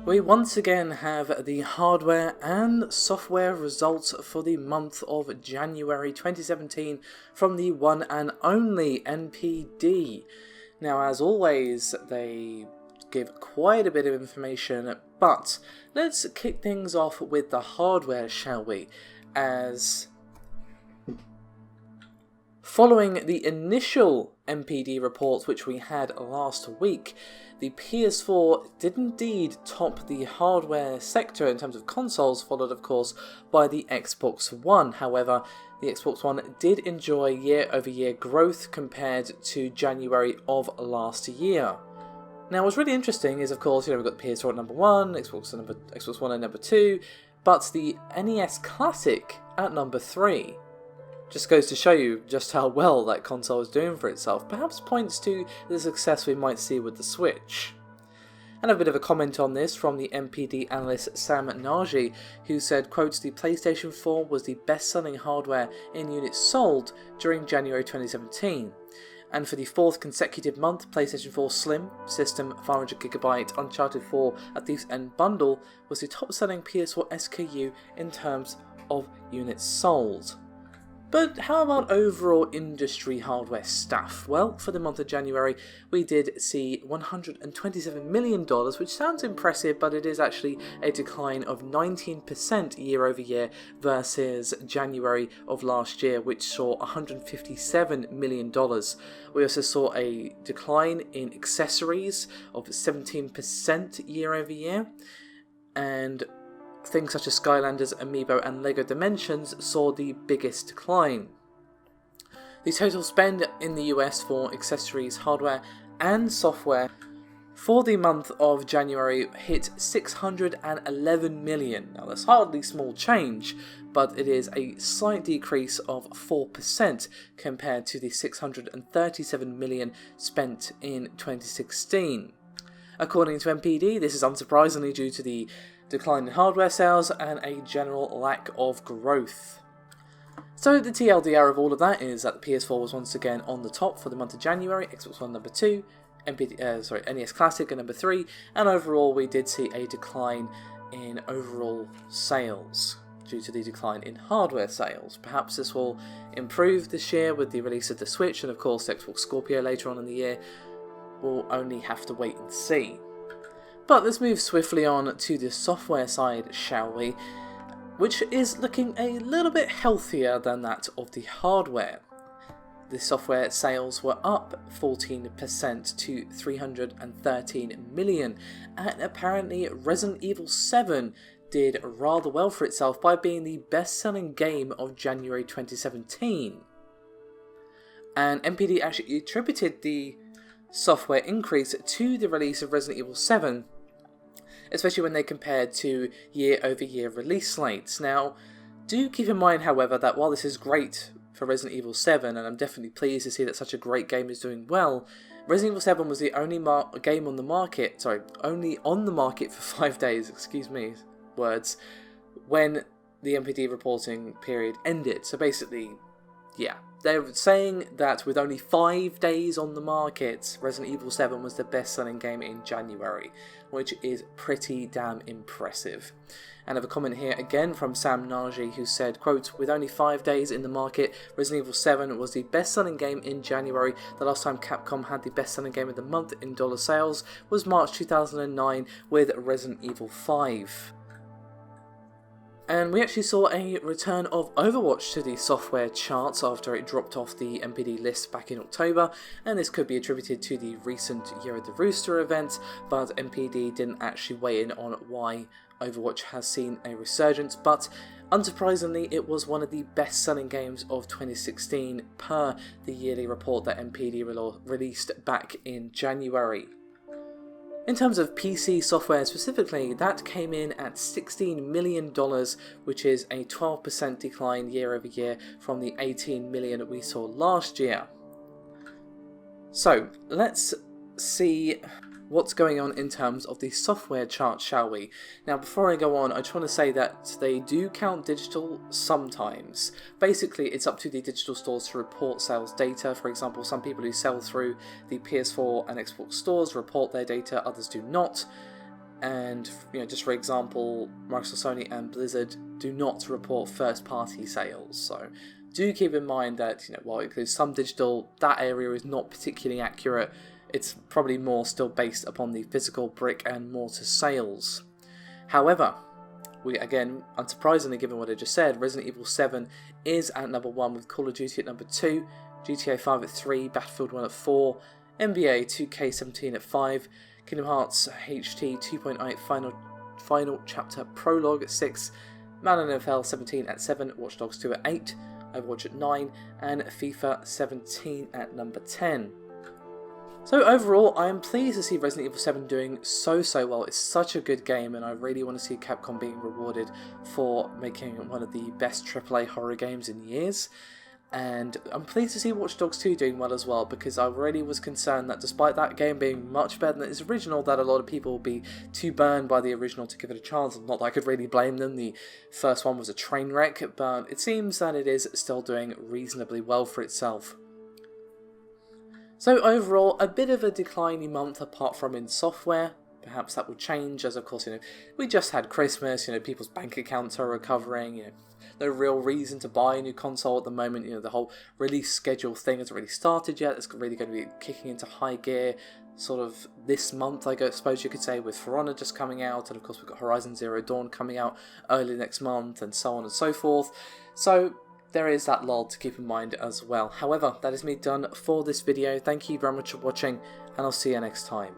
We once again have the hardware and software results for the month of January 2017 from the one and only NPD. Now, as always, they give quite a bit of information, but let's kick things off with the hardware, shall we? As following the initial NPD report which we had last week, the PS4 did indeed top the hardware sector in terms of consoles, followed of course by the Xbox One. However, the Xbox One did enjoy year-over-year growth compared to January of last year. Now, what's really interesting is, of course, we've got the PS4 at number 1, Xbox One at number 2, but the NES Classic at number 3. Just goes to show you just how well that console is doing for itself. Perhaps points to the success we might see with the Switch. And a bit of a comment on this from the NPD analyst Sam Nagy, who said, quote, "The PlayStation 4 was the best-selling hardware in units sold during January 2017. And for the fourth consecutive month, PlayStation 4 Slim, System 500GB Uncharted 4 A Thief's End Bundle was the top-selling PS4 SKU in terms of units sold." But how about overall industry hardware stuff? Well, for the month of January, we did see $127 million, which sounds impressive, but it is actually a decline of 19% year over year versus January of last year, which saw $157 million. We also saw a decline in accessories of 17% year over year, and things such as Skylanders, Amiibo and LEGO Dimensions saw the biggest decline. The total spend in the US for accessories, hardware and software for the month of January hit $611 million. Now that's hardly small change, but it is a slight decrease of 4% compared to the $637 million spent in 2016. According to NPD, this is unsurprisingly due to the decline in hardware sales and a general lack of growth. So the TLDR of all of that is that the PS4 was once again on the top for the month of January, Xbox One number 2, NES Classic at number 3, and overall we did see a decline in overall sales due to the decline in hardware sales. Perhaps this will improve this year with the release of the Switch and of course the Xbox Scorpio later on in the year. We'll only have to wait and see. But let's move swiftly on to the software side, shall we? Which is looking a little bit healthier than that of the hardware. The software sales were up 14% to $313 million, and apparently Resident Evil 7 did rather well for itself by being the best-selling game of January 2017. And NPD actually attributed the software increase to the release of Resident Evil 7, especially when they compared to year-over-year release slates. Now, do keep in mind, however, that while this is great for Resident Evil 7, and I'm definitely pleased to see that such a great game is doing well, Resident Evil 7 was the only game on the market, only on the market for 5 days, when the NPD reporting period ended. So basically, yeah, they're saying that with only 5 days on the market, Resident Evil 7 was the best-selling game in January, which is pretty damn impressive. And I have a comment here again from Sam Nagy, who said, quote, "With only 5 days in the market, Resident Evil 7 was the best-selling game in January. The last time Capcom had the best-selling game of the month in dollar sales was March 2009 with Resident Evil 5. And we actually saw a return of Overwatch to the software charts after it dropped off the NPD list back in October, and this could be attributed to the recent Year of the Rooster event, but NPD didn't actually weigh in on why Overwatch has seen a resurgence, but unsurprisingly it was one of the best-selling games of 2016 per the yearly report that NPD released back in January. In terms of PC software specifically, that came in at $16 million, which is a 12% decline year over year from the $18 million we saw last year. So, let's see what's going on in terms of the software chart, shall we? Now, before I go on, I just want to say that they do count digital sometimes. Basically, it's up to the digital stores to report sales data. For example, some people who sell through the PS4 and Xbox stores report their data, others do not. and just for example, Microsoft, Sony and Blizzard do not report first-party sales, so do keep in mind that while it includes some digital, that area is not particularly accurate. It's probably more still based upon the physical brick and mortar sales. However, again, unsurprisingly given what I just said, Resident Evil 7 is at number 1 with Call of Duty at number 2, GTA 5 at 3, Battlefield 1 at 4, NBA 2K17 at 5, Kingdom Hearts HT 2.8 Final Chapter Prologue at 6, Madden NFL 17 at 7, Watch Dogs 2 at 8, Overwatch at 9, and FIFA 17 at number 10. So overall, I am pleased to see Resident Evil 7 doing so well. It's such a good game, and I really want to see Capcom being rewarded for making one of the best AAA horror games in years. And I'm pleased to see Watch Dogs 2 doing well as well, because I really was concerned that despite that game being much better than its original, that a lot of people will be too burned by the original to give it a chance. Not that I could really blame them, the first one was a train wreck, but it seems that it is still doing reasonably well for itself. So overall, a bit of a declining month apart from in software. Perhaps that will change as, of course, we just had Christmas, people's bank accounts are recovering, no real reason to buy a new console at the moment, the whole release schedule thing hasn't really started yet. It's really going to be kicking into high gear sort of this month, I suppose you could say, with For Honor just coming out, and of course we've got Horizon Zero Dawn coming out early next month, and so on and so forth. So there is that lull to keep in mind as well. However, that is me done for this video. Thank you very much for watching, and I'll see you next time.